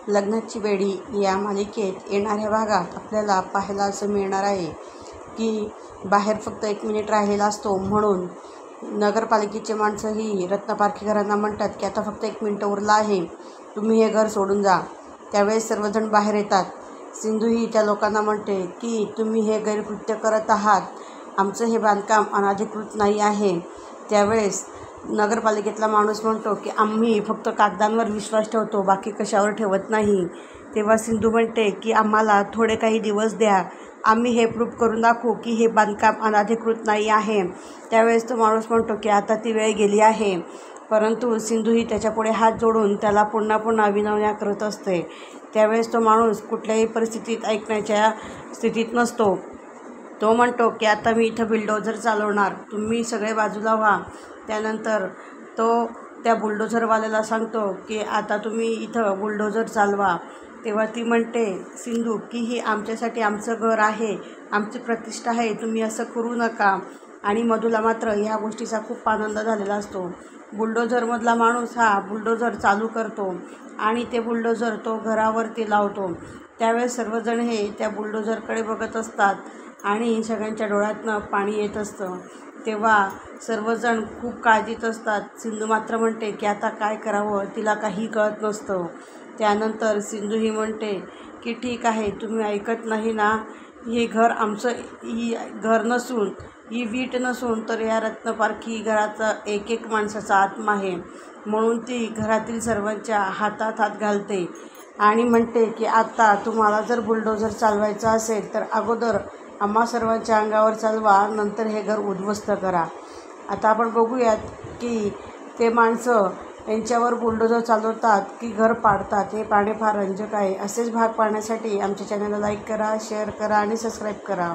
लग्नाची बेडी या मालिकेत येणाऱ्या भागात आपल्याला पाहायला असं मिळणार आहे की बाहेर फक्त 1 मिनिट राहिलेला असतो म्हणून नगरपालिकेचे माणसंही रत्नपारखीकरांना म्हणतात की आता फक्त 1 मिनिट उरला आहे, तुम्ही हे घर सोडून जा. त्यावेळेस सर्वजण बाहेर येतात. सिंधूही त्या लोकांना म्हणते की तुम्ही हे गैरकृत्य करत आहात, आमचं हे बांधकाम अनधिकृत नाही आहे. त्यावेळेस नगरपालिकेतला माणूस म्हणतो की आम्ही फक्त कागदांवर विश्वास ठेवतो, बाकी कशावर ठेवत नाही. तेव्हा सिंधू म्हणते की आम्हाला थोडे काही दिवस द्या, आम्ही हे प्रूफ करून दाखवू की हे बांधकाम अनधिकृत नाही आहे. त्यावेळेस तो माणूस म्हणतो की आता ती वेळ गेली आहे. परंतु सिंधूही त्याच्यापुढे हात जोडून त्याला पुन्हा पुन्हा विनवण्या करत असते. त्यावेळेस तो माणूस कुठल्याही परिस्थितीत ऐकण्याच्या स्थितीत नसतो. तो म्हणतो की आता मी इथं बुलडोझर चालवणार, तुम्ही सगळे बाजूला व्हा. त्यानंतर तो त्या बुलडोझरवाल्याला सांगतो की आता तुम्ही इथं बुलडोझर चालवा. तेव्हा ती म्हणते सिंधू की ही आमच्यासाठी आमचं घर आहे, आमची प्रतिष्ठा आहे, तुम्ही असं करू नका. आणि मधूला मात्र ह्या गोष्टीचा खूप आनंद झालेला असतो. बुलडोझरमधला माणूस हा बुलडोझर चालू करतो आणि ते बुलडोझर तो घरावरती लावतो. त्यावेळेस सर्वजण हे त्या बुलडोझरकडे बघत असतात आणि सगळ्यांच्या डोळ्यातनं पाणी येत असतं. तेव्हा सर्वजण खूप काळजीत असतात. सिंधू मात्र म्हणते की आता काय करावं तिला काही कळत नसतं. त्यानंतर सिंधू ही म्हणते की ठीक आहे, तुम्ही ऐकत नाही ना, हे घर आमचं ही घर नसून, ही वीट नसून तर या रत्नपारखी घराचा एक एक माणसाचा आत्मा आहे. म्हणून ती घरातील सर्वांच्या हातात हात घालते आणि म्हणते की आता तुम्हाला जर बुलडोझर चालवायचं असेल तर अगोदर आम्हा सर्वांच्या अंगावर चालवा, नंतर हे घर उद्ध्वस्त करा. आता आपण बघूयात की ते माणसं यांच्यावर बुलडोझर चालवतात की घर पाडतात. हे पाहणे फार रंजक आहे. असेच भाग पाहण्यासाठी आमच्या चॅनलला लाईक करा, शेअर करा आणि सबस्क्राईब करा.